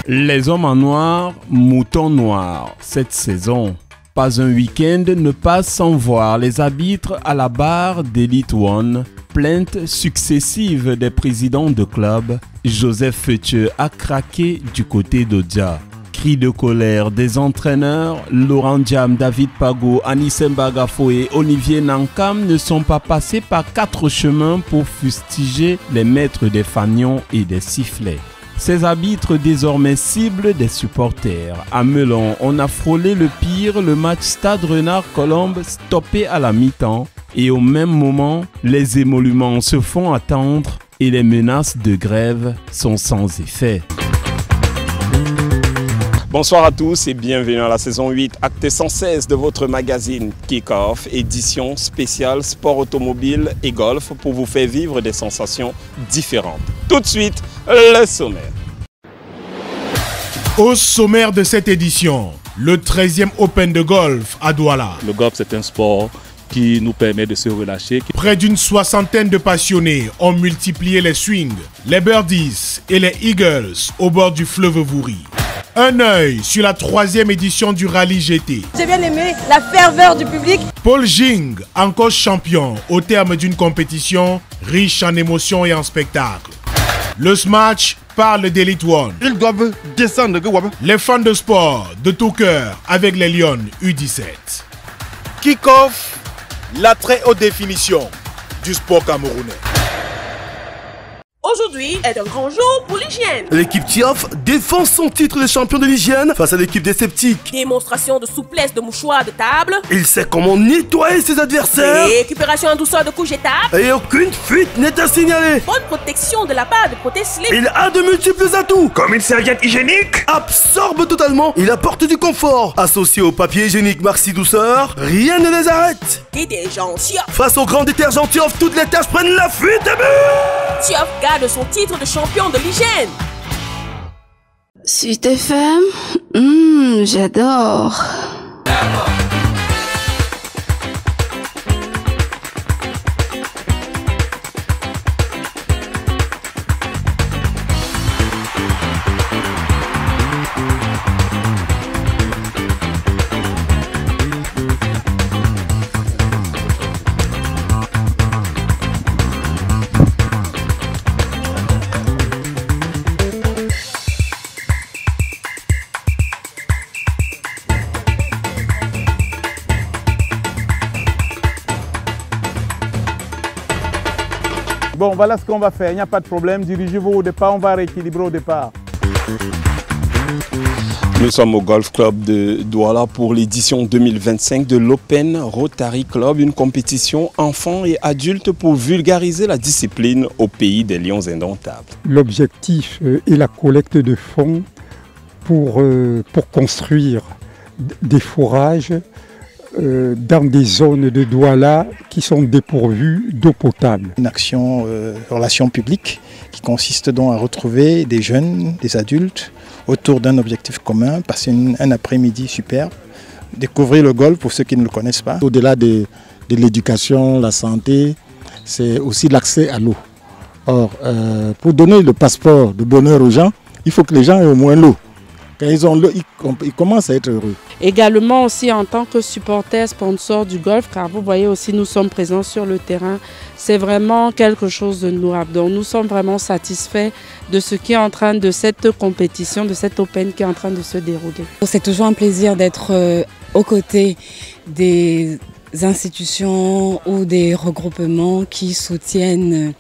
Les hommes en noir, moutons noirs. Cette saison, pas un week-end ne passe sans voir les arbitres à la barre d'Elite One. Plaintes successives des présidents de club. Joseph Fethieu a craqué du côté d'Odja. Cris de colère des entraîneurs. Laurent Diam, David Pago, Anissem Bagafo et Olivier Nankam ne sont pas passés par 4 chemins pour fustiger les maîtres des fanions et des sifflets. Ces arbitres désormais ciblent des supporters. À Melon, on a frôlé le pire, le match Stade Renard-Colombe stoppé à la mi-temps. Et au même moment, les émoluments se font attendre et les menaces de grève sont sans effet. Bonsoir à tous et bienvenue à la saison 8, acte 116 de votre magazine Kick-Off, édition spéciale sport automobile et golf pour vous faire vivre des sensations différentes. Tout de suite, le sommaire. Au sommaire de cette édition, le 13e Open de golf à Douala. Le golf, c'est un sport qui nous permet de se relâcher. Près d'une soixantaine de passionnés ont multiplié les swings, les birdies et les eagles au bord du fleuve Vouri. Un œil sur la 3e édition du Rallye GT. J'ai bien aimé la ferveur du public. Paul Jing, encore champion au terme d'une compétition riche en émotions et en spectacles. Le Smash parle d'Elite One. Ils doivent descendre. Les fans de sport de tout cœur avec les Lions U17. Kick-Off, la très haute définition du sport camerounais. Aujourd'hui est un grand jour pour l'hygiène. L'équipe TIAF défend son titre de champion de l'hygiène face à l'équipe des sceptiques. Démonstration de souplesse de mouchoirs de table. Il sait comment nettoyer ses adversaires. Récupération en douceur de couches jetables. Et aucune fuite n'est à signaler. Bonne protection de la part de protège-slip. Il a de multiples atouts. Comme une serviette hygiénique. Absorbe totalement. Il apporte du confort. Associé au papier hygiénique Maxi Douceur, rien ne les arrête. Et des gens TIAF. Face au grand détergent TIAF, toutes les tâches prennent la fuite et but. TIAF garde son titre de champion de l'hygiène. Sud FM, j'adore. Bon, voilà ce qu'on va faire, il n'y a pas de problème, dirigez-vous au départ, on va rééquilibrer au départ. Nous sommes au Golf Club de Douala pour l'édition 2025 de l'Open Rotary Club, une compétition enfants et adultes pour vulgariser la discipline au pays des lions indomptables. L'objectif est la collecte de fonds pour construire des fourrages dans des zones de Douala qui sont dépourvues d'eau potable. Une action relation publique qui consiste donc à retrouver des jeunes, des adultes autour d'un objectif commun, passer un après-midi superbe, découvrir le golf pour ceux qui ne le connaissent pas. Au-delà de l'éducation, la santé, c'est aussi l'accès à l'eau. Or, pour donner le passeport de bonheur aux gens, il faut que les gens aient au moins l'eau. Quand ils ont l'eau, ils commencent à être heureux. Également aussi en tant que supporter sponsor du golf, car vous voyez aussi nous sommes présents sur le terrain, c'est vraiment quelque chose de louable. Donc nous sommes vraiment satisfaits de ce qui est en train de cette compétition, de cette Open qui est en train de se dérouler. C'est toujours un plaisir d'être aux côtés des institutions ou des regroupements qui soutiennent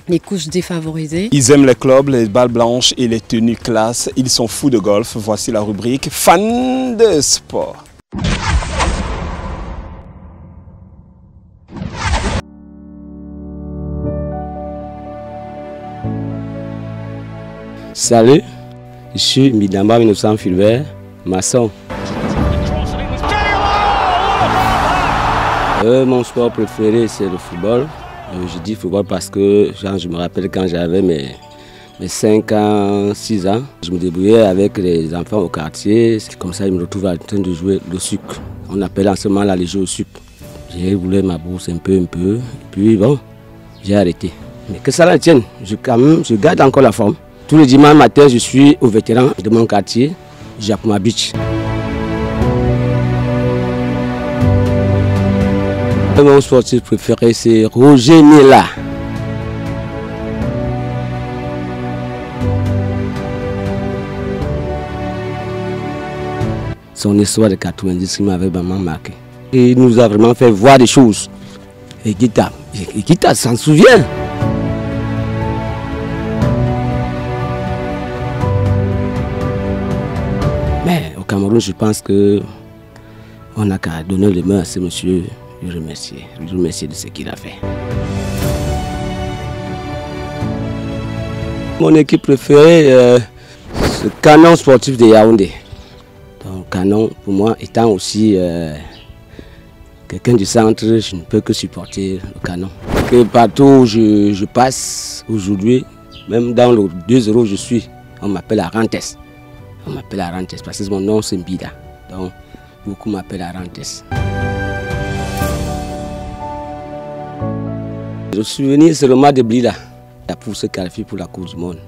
les couches défavorisées. Ils aiment les clubs, les balles blanches et les tenues classe. Ils sont fous de golf. Voici la rubrique Fans de sport. Salut, je suis Midamba 1900 Fulbert, maçon. Mon sport préféré c'est le football. Je dis football parce que je me rappelle quand j'avais mes 5 ans, 6 ans, je me débrouillais avec les enfants au quartier. C'est comme ça que je me retrouve en train de jouer le sucre. On appelle en ce moment là les jeux au sucre. J'ai roulé ma bourse un peu, et puis bon, j'ai arrêté. Mais que ça la tienne, je garde encore la forme. Tous les dimanches matin, je suis au vétéran de mon quartier, Japoma Beach. Mon sportif préféré, c'est Roger Mila. Son histoire de 90 qui m'avait vraiment marqué. Et il nous a vraiment fait voir des choses. Et Guita s'en souvient. Mais au Cameroun, je pense que on n'a qu'à donner les mains à ce monsieur, lui remercier de ce qu'il a fait. Mon équipe préférée, c'est le Canon sportif de Yaoundé. Donc Canon, pour moi, étant aussi quelqu'un du centre, je ne peux que supporter le Canon. Que partout où je passe aujourd'hui, même dans le 2-0 où je suis, on m'appelle Arantes. On m'appelle Arantes parce que mon nom c'est Mbida. Donc beaucoup m'appellent Arantes. Le souvenir, c'est le match de Blida pour se qualifier pour la Coupe du Monde.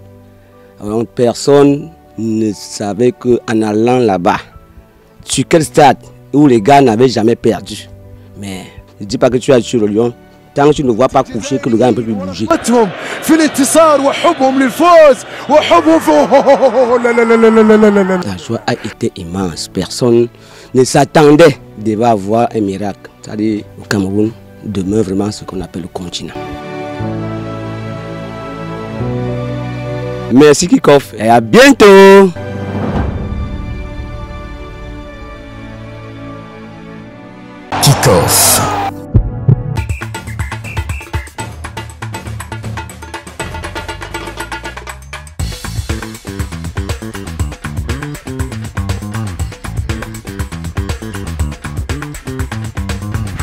Alors, personne ne savait qu'en allant là-bas, sur quel stade où les gars n'avaient jamais perdu. Mais ne dis pas que tu as tué le lion, tant que tu ne vois pas coucher, que le gars ne peut plus bouger. La joie a été immense. Personne ne s'attendait de voir un miracle. C'est-à-dire au Cameroun demeure vraiment ce qu'on appelle le continent. Merci Kikoff et à bientôt. Kikoff.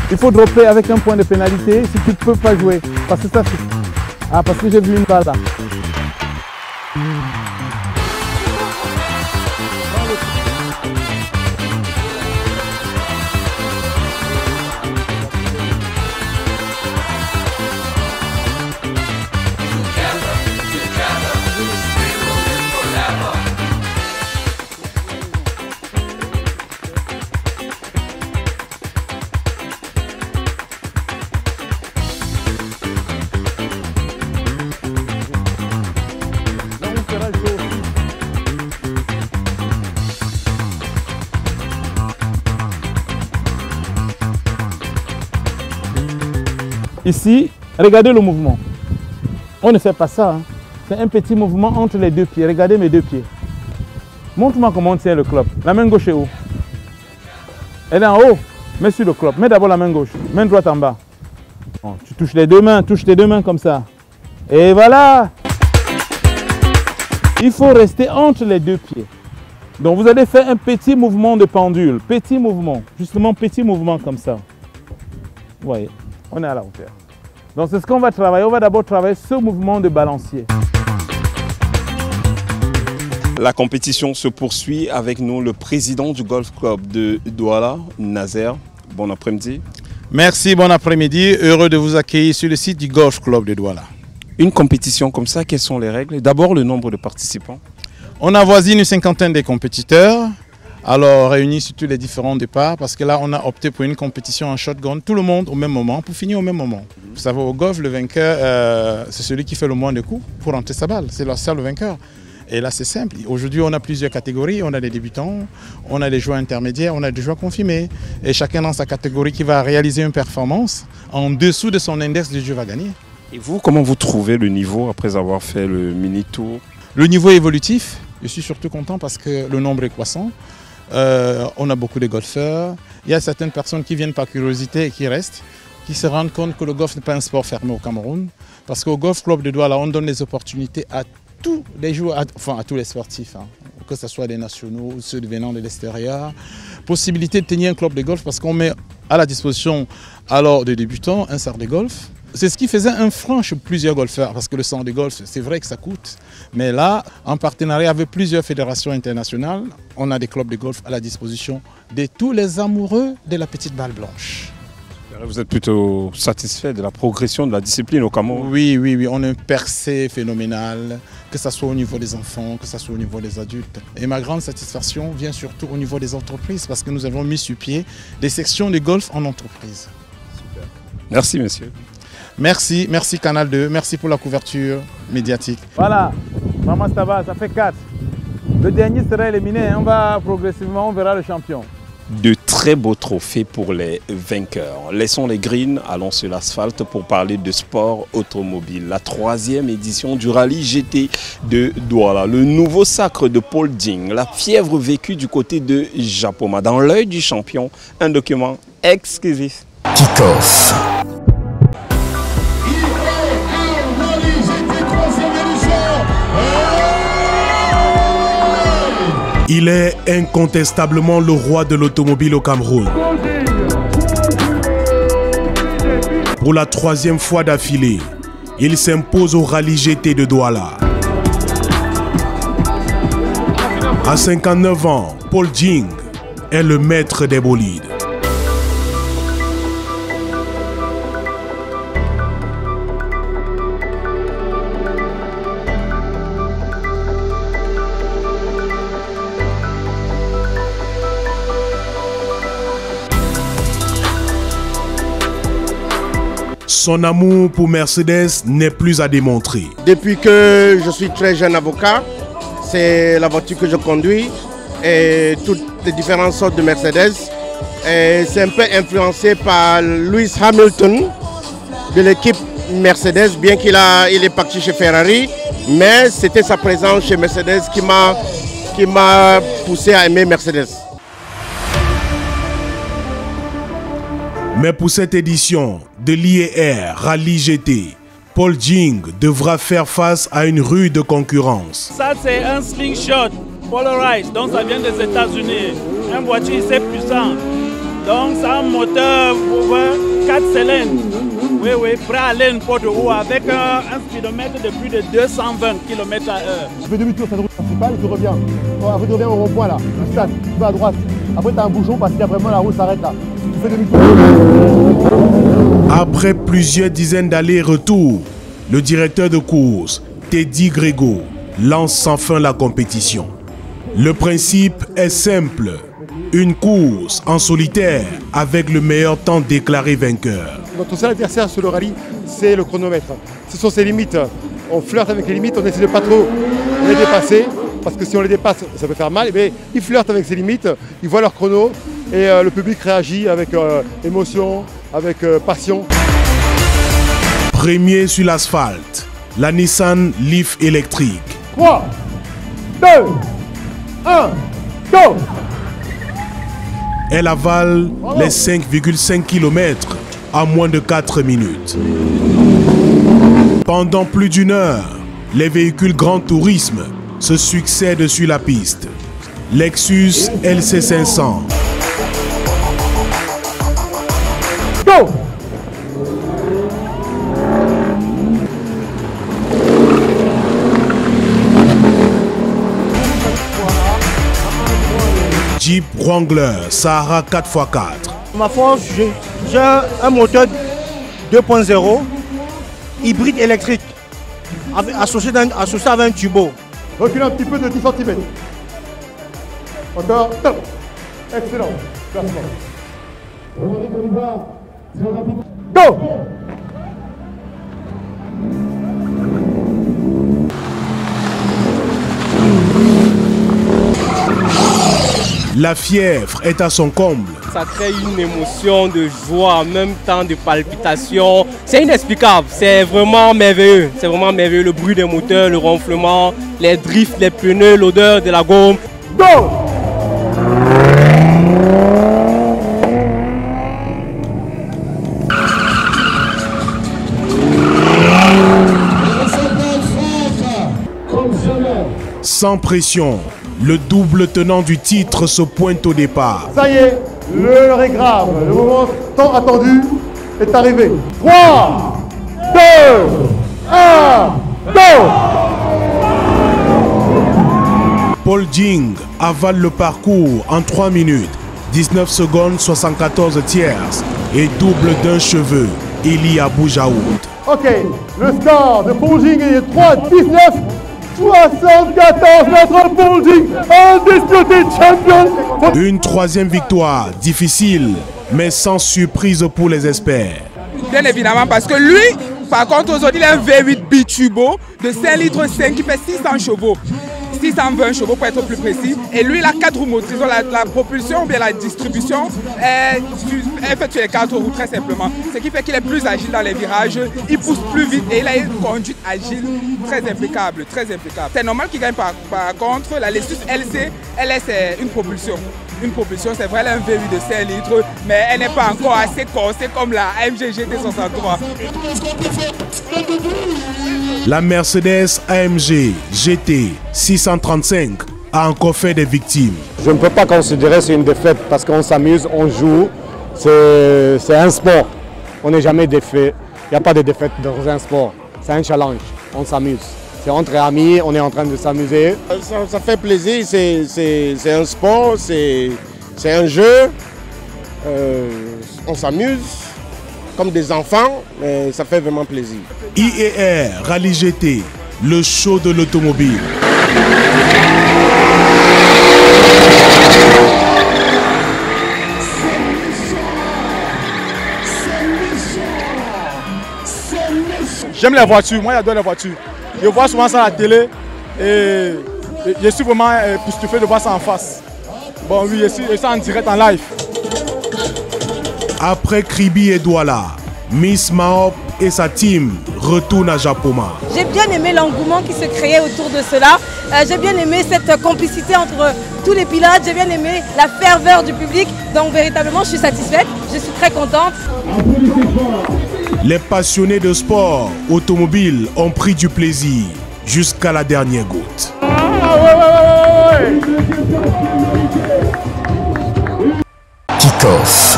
Il faut dropper avec un point de pénalité si tu ne peux pas jouer. Parce que ça, parce que j'ai vu une balle là. Ici, regardez le mouvement. On ne fait pas ça. Hein. C'est un petit mouvement entre les deux pieds. Regardez mes deux pieds. Montre-moi comment on tient le club. La main gauche est où? Elle est en haut. Mets sur le club. Mets d'abord la main gauche. Main droite en bas. Bon, tu touches les deux mains. Touche tes deux mains comme ça. Et voilà. Il faut rester entre les deux pieds. Donc vous allez faire un petit mouvement de pendule. Petit mouvement. Justement, petit mouvement comme ça. Vous voyez, on est à la hauteur. Donc c'est ce qu'on va travailler. On va d'abord travailler ce mouvement de balancier. La compétition se poursuit avec nous, le président du Golf Club de Douala, Nazer. Bon après-midi. Merci, bon après-midi. Heureux de vous accueillir sur le site du Golf Club de Douala. Une compétition comme ça, quelles sont les règles? D'abord, le nombre de participants. On avoisine une cinquantaine de compétiteurs. Alors réunis sur tous les différents départs, parce que là on a opté pour une compétition en shotgun, tout le monde au même moment, pour finir au même moment. Vous savez, au golf, le vainqueur, c'est celui qui fait le moins de coups pour rentrer sa balle, c'est ça le vainqueur. Et là c'est simple, aujourd'hui on a plusieurs catégories, on a des débutants, on a des joueurs intermédiaires, on a des joueurs confirmés. Et chacun dans sa catégorie qui va réaliser une performance en dessous de son index de jeu va gagner. Et vous, comment vous trouvez le niveau après avoir fait le mini-tour? Le niveau est évolutif, je suis surtout content parce que le nombre est croissant. On a beaucoup de golfeurs. Il y a certaines personnes qui viennent par curiosité et qui restent, qui se rendent compte que le golf n'est pas un sport fermé au Cameroun. Parce qu'au Golf Club de Douala, on donne des opportunités à tous les joueurs, enfin à tous les sportifs, hein, que ce soit des nationaux ou ceux venant de l'extérieur. Possibilité de tenir un club de golf parce qu'on met à la disposition alors des débutants un centre de golf. C'est ce qui faisait un frein chez plusieurs golfeurs, parce que le centre de golf, c'est vrai que ça coûte. Mais là, en partenariat avec plusieurs fédérations internationales, on a des clubs de golf à la disposition de tous les amoureux de la petite balle blanche. Vous êtes plutôt satisfait de la progression de la discipline au Cameroun? Oui, oui, oui, on a une percée phénoménale, que ce soit au niveau des enfants, que ce soit au niveau des adultes. Et ma grande satisfaction vient surtout au niveau des entreprises parce que nous avons mis sur pied des sections de golf en entreprise. Super. Merci, monsieur. Merci, merci Canal 2, merci pour la couverture médiatique. Voilà, Maman Stava, ça fait 4. Le dernier sera éliminé, on va progressivement, on verra le champion. De très beaux trophées pour les vainqueurs. Laissons les greens, allons sur l'asphalte pour parler de sport automobile. La 3e édition du rallye GT de Douala. Le nouveau sacre de Paul Ding. La fièvre vécue du côté de Japoma. Dans l'œil du champion, un document exclusif. Kick-off. Il est incontestablement le roi de l'automobile au Cameroun. Pour la 3e fois d'affilée, il s'impose au rallye GT de Douala. À 59 ans, Paul Ding est le maître des bolides. Son amour pour Mercedes n'est plus à démontrer. Depuis que je suis très jeune avocat, c'est la voiture que je conduis et toutes les différentes sortes de Mercedes. C'est un peu influencé par Lewis Hamilton de l'équipe Mercedes, bien qu'il est parti chez Ferrari, mais c'était sa présence chez Mercedes qui m'a poussé à aimer Mercedes. Mais pour cette édition de l'IER Rallye GT, Paul Ding devra faire face à une rude concurrence. Ça c'est un slingshot polarized, donc ça vient des États-Unis. Une voiture assez puissante. Donc c'est un moteur pour 4 cylindres. Oui, oui, prêt à aller une porte de haut avec un speedomètre de plus de 220 km/h. Tu fais demi-tour sur la route principale, tu reviens. Après tu reviens au rond-point là, du stade, tu vas à droite. Après tu as un bouchon parce qu'il y a vraiment la route s'arrête là. Tu fais demi-tour. Après plusieurs dizaines d'allers-retours, le directeur de course, Teddy Grégo, lance sans fin la compétition. Le principe est simple. Une course en solitaire avec le meilleur temps déclaré vainqueur. Notre seul adversaire sur le rallye, c'est le chronomètre. Ce sont ses limites. On flirte avec les limites, on essaie de pas trop les dépasser, parce que si on les dépasse, ça peut faire mal. Mais ils flirtent avec ses limites, ils voient leur chrono et le public réagit avec émotion, avec passion. Premier sur l'asphalte, la Nissan Leaf électrique. 3, 2, 1, go! Elle avale les 5,5 km en moins de 4 minutes. Pendant plus d'une heure, les véhicules Grand Tourisme se succèdent sur la piste. Lexus LC500. Go! Jeep Wrangler Sahara 4x4. Ma force, j'ai un moteur 2.0 hybride électrique associé avec un turbo. Recule un petit peu de 10 cm. Encore. Top. Excellent. Placement. Go! La fièvre est à son comble. Ça crée une émotion de joie, en même temps de palpitation. C'est inexplicable, c'est vraiment merveilleux. C'est vraiment merveilleux, le bruit des moteurs, le ronflement, les drifts, les pneus, l'odeur de la gomme. Go! Sans pression, le double tenant du titre se pointe au départ. Ça y est, l'heure est grave. Le moment tant attendu est arrivé. 3, 2, 1, go! Paul Ding avale le parcours en 3 minutes 19 secondes 74 tierces et double d'un cheveu, Eli Aboujaoud. Ok, le score de Poljing est 3-19. 74, notre Poljing, undisputed champion. Une troisième victoire, difficile, mais sans surprise pour les experts. Bien évidemment, parce que lui, par contre, aujourd'hui, il a un V8 biturbo de 5 litres 5 qui fait 600 chevaux. 620 chevaux pour être plus précis. Et lui, il a 4 roues motrices. La propulsion ou bien la distribution est faite sur les 4 roues très simplement. Ce qui fait qu'il est plus agile dans les virages, il pousse plus vite et il a une conduite agile très impeccable. C'est normal qu'il gagne par contre. La Lexus LC, c'est une propulsion. Une propulsion, c'est vrai, elle a un V8 de 5 litres, mais elle n'est pas encore assez corsée comme la AMG GT63. La Mercedes AMG GT 635 a encore fait des victimes. Je ne peux pas considérer que c'est une défaite parce qu'on s'amuse, on joue, c'est un sport. On n'est jamais défait, il n'y a pas de défaite dans un sport, c'est un challenge, on s'amuse. C'est entre amis, on est en train de s'amuser. Ça fait plaisir, c'est un sport, c'est un jeu. On s'amuse comme des enfants, mais ça fait vraiment plaisir. IER Rallye GT, le show de l'automobile. J'aime les voitures, moi j'adore les voitures. Je vois souvent ça à la télé et je suis vraiment époustouflé de voir ça en face. Bon oui, je suis en direct, en live. Après Kribi et Douala, Miss Mahop et sa team retournent à Japoma. J'ai bien aimé l'engouement qui se créait autour de cela. J'ai bien aimé cette complicité entre tous les pilotes. J'ai bien aimé la ferveur du public. Donc véritablement, je suis satisfaite. Je suis très contente. Les passionnés de sport automobile ont pris du plaisir jusqu'à la dernière goutte. Kick-off.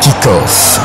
Kick-off.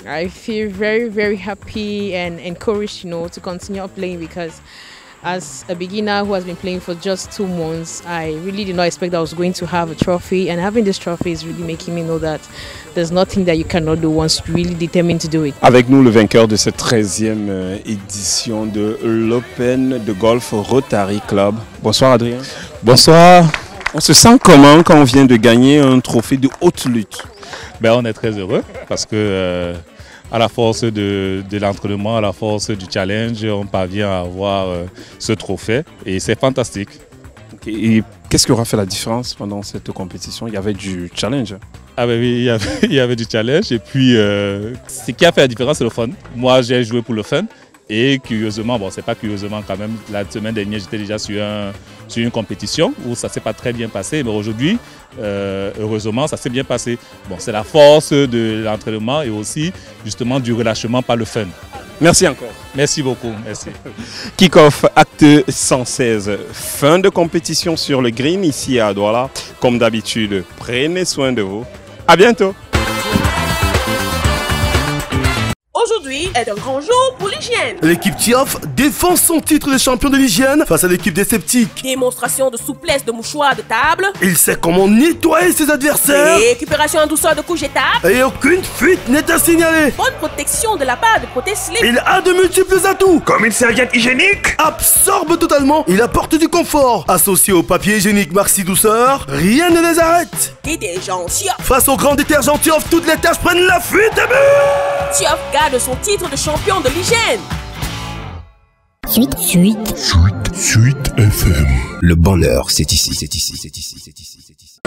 I feel very, very happy and encouraged, to continue playing because as a beginner who has been playing for just 2 months, I really did not expect I was going to have a trophy, and having this trophy is really making me know that there's nothing that you cannot do once you're really determined to do it. Avec nous, le vainqueur de cette 13e édition de l'Open de Golf Rotary Club. Bonsoir Adrien. Bonsoir. On se sent comment quand on vient de gagner un trophée de haute lutte? On est très heureux parce que à la force de l'entraînement, à la force du challenge, on parvient à avoir ce trophée et c'est fantastique. Et qu'est-ce qui aura fait la différence pendant cette compétition? Il y avait du challenge. Ah ben oui, il y avait du challenge et puis ce qui a fait la différence, c'est le fun. Moi, j'ai joué pour le fun et curieusement, bon, c'est pas curieusement quand même, la semaine dernière, j'étais déjà sur une compétition où ça s'est pas très bien passé, mais aujourd'hui, heureusement, ça s'est bien passé. Bon, c'est la force de l'entraînement et aussi justement du relâchement par le fun. Merci encore. Merci beaucoup. Merci. Kick-off, acte 116. Fin de compétition sur le green ici à Douala. Comme d'habitude, prenez soin de vous. À bientôt. Aujourd'hui est un grand jour pour l'hygiène. L'équipe TIAF défend son titre de champion de l'hygiène face à l'équipe des sceptiques. Démonstration de souplesse de mouchoirs de table. Il sait comment nettoyer ses adversaires. Récupération en douceur de couches jetables. Et aucune fuite n'est à signaler. Bonne protection de la part de protège-slip. Il a de multiples atouts. Comme une serviette hygiénique. Absorbe totalement. Il apporte du confort. Associé au papier hygiénique Maxi Douceur, rien ne les arrête. Détergent TIAF. Face au grand détergent TIAF, toutes les tâches prennent la fuite et but. TIAF garde son titre de champion de l'hygiène. Suite FM. Le bonheur, c'est ici, c'est ici, c'est ici, c'est ici, c'est ici.